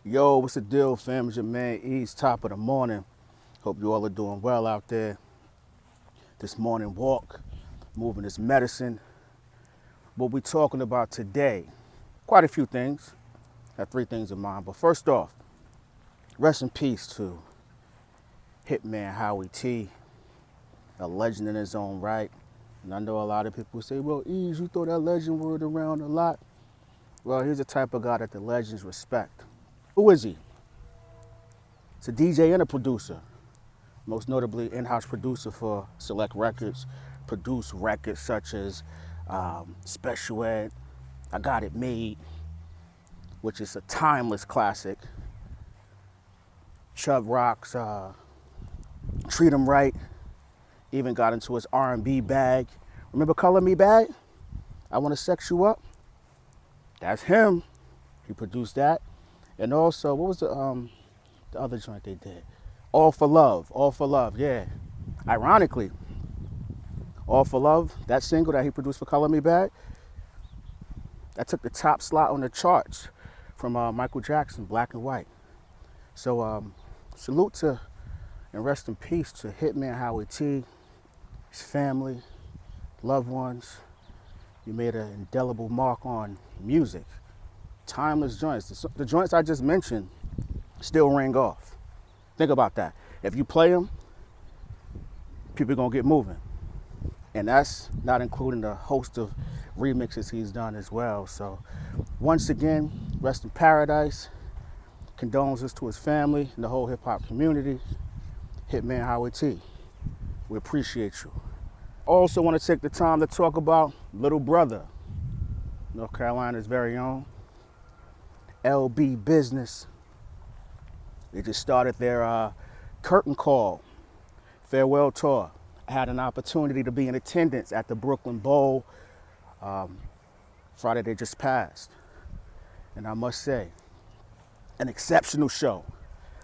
Yo, what's the deal, fam? It's your man Eeze, top of the morning. Hope you all are doing well out there. This morning walk, moving is medicine. What we talking about today, quite a few things. I have three things in mind. But first off, rest in peace to Hitman Howie Tee, a legend in his own right. And I know a lot of people say, well, Eeze, you throw that legend word around a lot. Well, he's the type of guy that the legends respect. Who is he? It's a DJ and a producer. Most notably in-house producer for select records, produced records such as Special Ed, I Got It Made, which is a timeless classic. Chubb Rock's Treat 'Em Right, even got into his R&B bag. Remember Color Me Bag? I Wanna Sex You Up? That's him. He produced that. And also, what was the other joint they did? All for Love, yeah. Ironically, All for Love, that single that he produced for Color Me Bad, that took the top slot on the charts from Michael Jackson, Black and White. So salute to and rest in peace to Hitman Howie Tee, his family, loved ones. You made an indelible mark on music. Timeless joints. The joints I just mentioned still ring off. Think about that. If you play them, people are gonna get moving. And that's not including the host of remixes he's done as well. So once again, rest in paradise. Condolences to his family and the whole hip hop community. Hitman Howie Tee, we appreciate you. Also want to take the time to talk about Little Brother, North Carolina's very own. LB Business. They just started their curtain call, farewell tour. I had an opportunity to be in attendance at the Brooklyn Bowl Friday they just passed. And I must say, an exceptional show.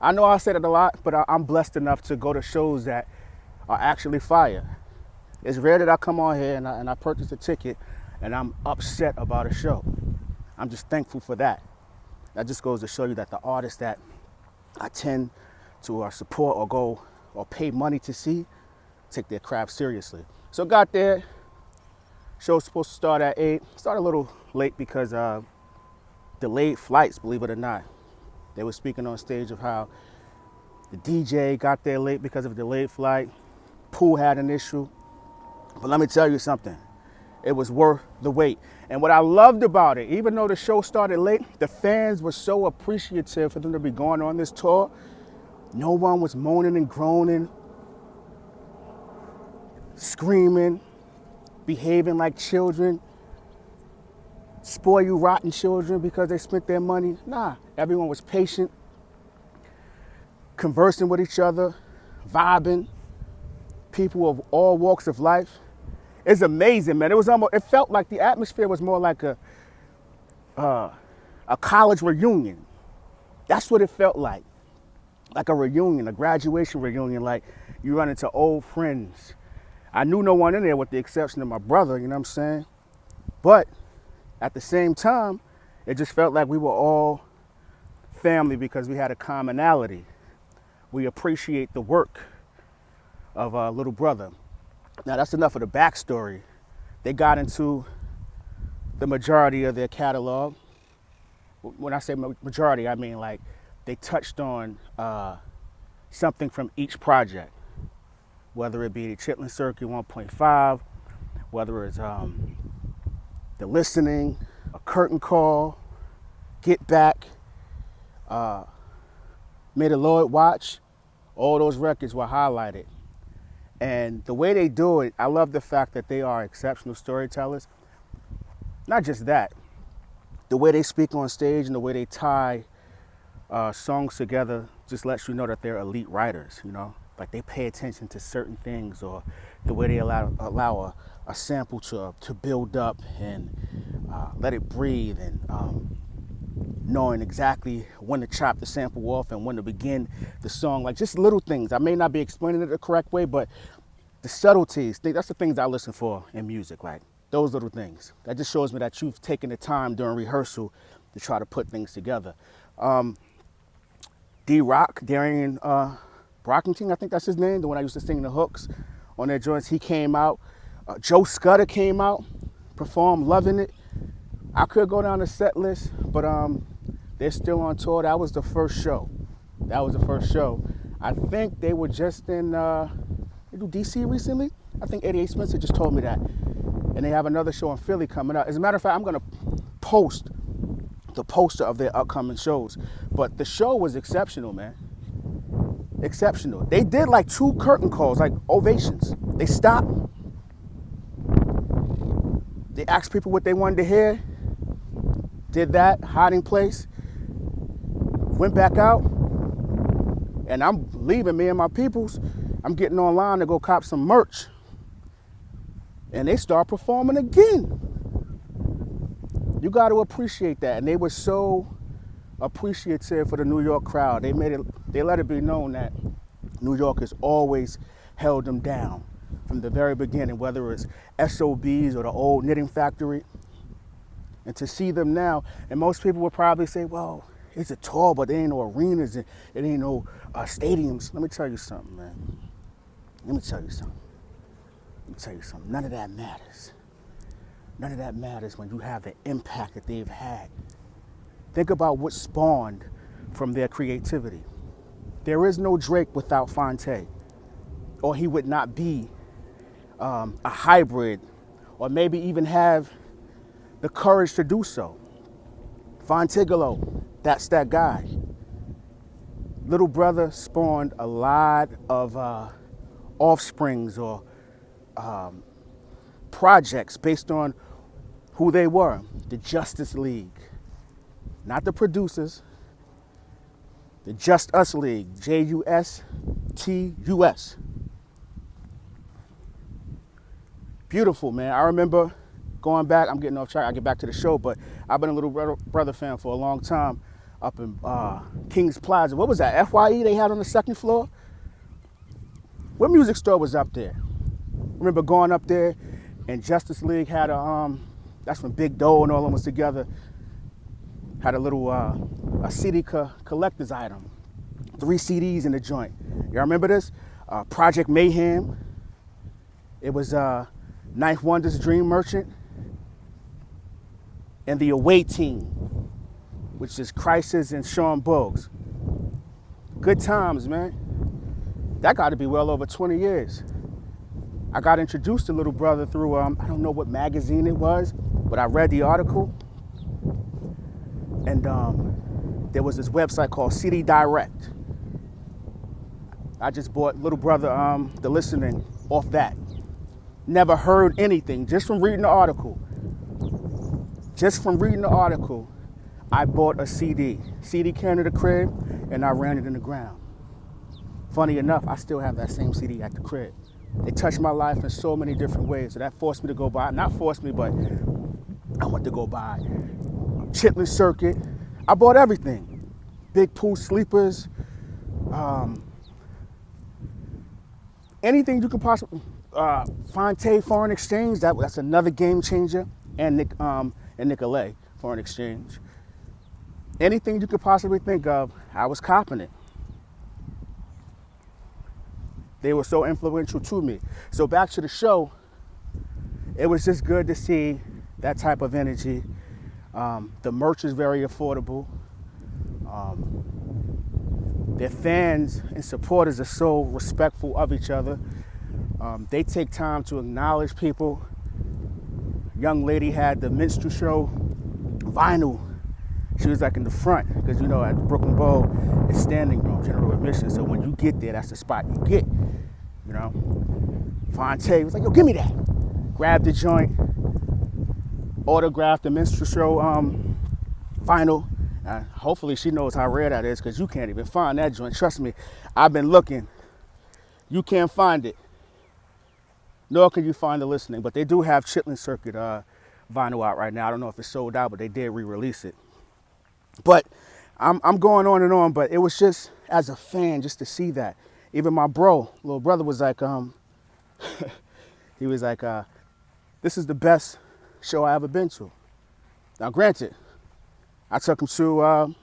I know I said it a lot, but I'm blessed enough to go to shows that are actually fire. It's rare that I come on here and I purchase a ticket and I'm upset about a show. I'm just thankful for that. That just goes to show you that the artists that I tend to support or go or pay money to see take their craft seriously. So got there. Show's supposed to start at 8. Started a little late because delayed flights, believe it or not. They were speaking on stage of how the DJ got there late because of a delayed flight. Pooh had an issue. But let me tell you something. It was worth the wait. And what I loved about it, even though the show started late, the fans were so appreciative for them to be going on this tour. No one was moaning and groaning, screaming, behaving like children, spoil you rotten children because they spent their money. Nah, everyone was patient, conversing with each other, vibing, people of all walks of life. It's amazing, man. It felt like the atmosphere was more like a college reunion. That's what it felt like a reunion, a graduation reunion, like you run into old friends. I knew no one in there with the exception of my brother, you know what I'm saying? But at the same time, it just felt like we were all family because we had a commonality. We appreciate the work of Little Brother. Now that's enough of the backstory. They got into the majority of their catalog. When I say majority, I mean like they touched on something from each project, whether it be the Chitlin Circuit 1.5, whether it's The Listening, A Curtain Call, Get Back, May the Lord Watch. All those records were highlighted. And the way they do it, I love the fact that they are exceptional storytellers. Not just that, the way they speak on stage and the way they tie songs together just lets you know that they're elite writers, you know? Like they pay attention to certain things, or the way they allow a sample to build up and let it breathe, and knowing exactly when to chop the sample off and when to begin the song. Like just little things. I may not be explaining it the correct way, but the subtleties, that's the things I listen for in music, like those little things. That just shows me that you've taken the time during rehearsal to try to put things together. D-Rock, Darian Brockington, I think that's his name, the one I used to sing the hooks on their joints. He came out. Joe Scudder came out, performed, loving it. I could go down the set list, but they're still on tour. That was the first show. I think they were just in they do DC recently. I think 88 Spencer just told me that. And they have another show in Philly coming up. As a matter of fact, I'm gonna post the poster of their upcoming shows. But the show was exceptional, man. Exceptional. They did like 2 curtain calls, like ovations. They stopped. They asked people what they wanted to hear. Did that, hiding place. Went back out. And I'm leaving, me and my peoples. I'm getting online to go cop some merch. And they start performing again. You got to appreciate that. And they were so appreciative for the New York crowd. They let it be known that New York has always held them down from the very beginning, whether it's SOBs or the old knitting factory. And to see them now, and most people would probably say, well, it's a tour, but there ain't no arenas, and it ain't no stadiums. Let me tell you something, man. None of that matters. None of that matters when you have the impact that they've had. Think about what spawned from their creativity. There is no Drake without Phonte, or he would not be a hybrid, or maybe even have the courage to do so. Phontigolo, that's that guy. Little Brother spawned a lot of offsprings or projects based on who they were. The Justice League, not the producers. The Just Us League, JUSTUS. Beautiful, man. I remember going back, I'm getting off track, I get back to the show, but I've been a Little Brother fan for a long time up in Kings Plaza. What was that, FYE they had on the second floor? What music store was up there? I remember going up there, and Justice League had that's when Big Doe and all of them was together, had a little a CD collector's item. 3 CDs in the joint. Y'all remember this? Project Mayhem. It was Ninth Wonder's Dream Merchant. And the Away Team, which is Crisis and Sean Boggs. Good times, man. That got to be well over 20 years. I got introduced to Little Brother through, I don't know what magazine it was, but I read the article. And there was this website called CD Direct. I just bought Little Brother, The Listening, off that. Never heard anything, just from reading the article. I bought a CD. CD came to the crib, and I ran it in the ground. Funny enough, I still have that same CD at the crib. It touched my life in so many different ways, so that forced me to go buy, not forced me, but I went to go buy Chitlin Circuit. I bought everything. Big Pooh sleepers, anything you could possibly, Phonte foreign exchange, that's another game changer, and Nicolay foreign exchange. Anything you could possibly think of, I was copping it. They were so influential to me. So back to the show, it was just good to see that type of energy. The merch is very affordable. Their fans and supporters are so respectful of each other. They take time to acknowledge people. Young lady had the minstrel show vinyl. She was like in the front, because you know at the Brooklyn Bowl, it's standing room, general admission. So when you get there, that's the spot you get, you know. Phonte was like, yo, give me that. Grabbed the joint, autographed the minstrel show vinyl. Hopefully she knows how rare that is, because you can't even find that joint. Trust me, I've been looking. You can't find it. Nor can you find the listening, but they do have Chitlin Circuit vinyl out right now. I don't know if it's sold out, but they did re-release it. But I'm going on and on, but it was just, as a fan, just to see that. Even my little brother was like, he was like, this is the best show I ever been to. Now, granted, I took him to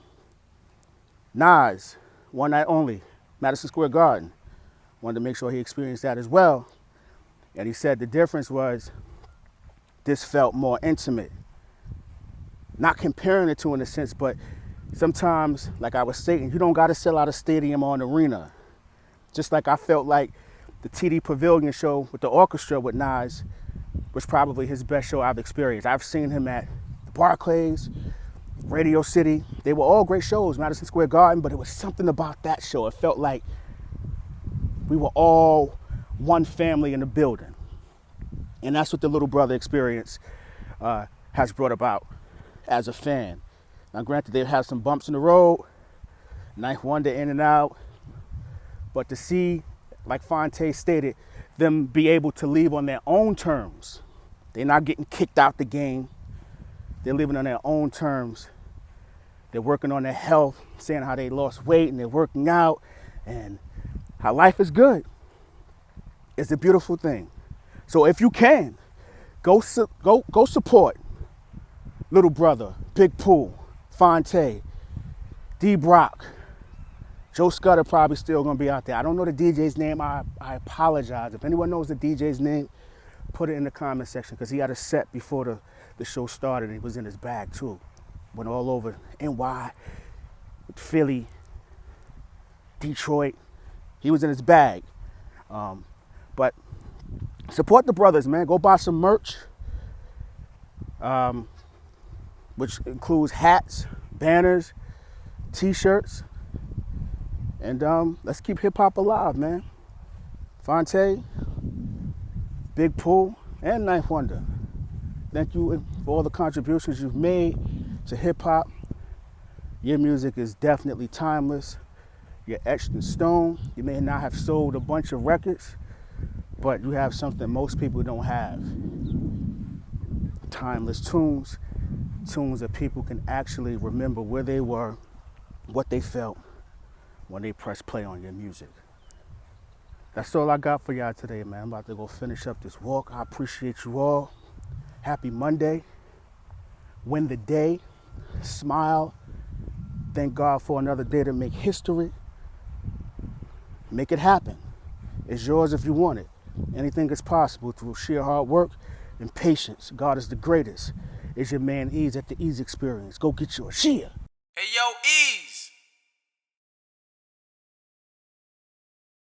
Nas, one night only, Madison Square Garden. Wanted to make sure he experienced that as well. And he said the difference was this felt more intimate. Not comparing the two in a sense, but sometimes, like I was saying, you don't got to sell out a stadium or an arena. Just like I felt like the TD Pavilion show with the orchestra with Nas was probably his best show I've experienced. I've seen him at the Barclays, Radio City. They were all great shows, Madison Square Garden, but it was something about that show. It felt like we were all one family in the building. And that's what the Little Brother experience has brought about as a fan. Now, granted, they've had some bumps in the road, Ninth Wonder in and out, but to see, like Phonte stated, them be able to leave on their own terms. They're not getting kicked out the game. They're living on their own terms. They're working on their health, saying how they lost weight and they're working out and how life is good. It's a beautiful thing. So if you can, go support Little Brother, Big Pooh, Phonte, D Brock. Joe Scudder probably still gonna be out there. I don't know the DJ's name. I apologize. If anyone knows the DJ's name, put it in the comment section, because he had a set before the show started and he was in his bag too. Went all over NY, Philly, Detroit. He was in his bag. But support the brothers, man. Go buy some merch, which includes hats, banners, t-shirts. And let's keep hip-hop alive, man. Phonte, Big Pooh, and Ninth Wonder. Thank you for all the contributions you've made to hip-hop. Your music is definitely timeless. You're etched in stone. You may not have sold a bunch of records, but you have something most people don't have. Timeless tunes that people can actually remember where they were, what they felt when they press play on your music. That's all I got for y'all today, man. I'm about to go finish up this walk. I appreciate you all. Happy Monday. Win the day. Smile. Thank God for another day to make history. Make it happen. It's yours if you want it. Anything is possible through sheer hard work and patience. God is the greatest. It's your man Eeze at the Eeze Experience. Go get yours. Cheer. Hey, yo, Eeze.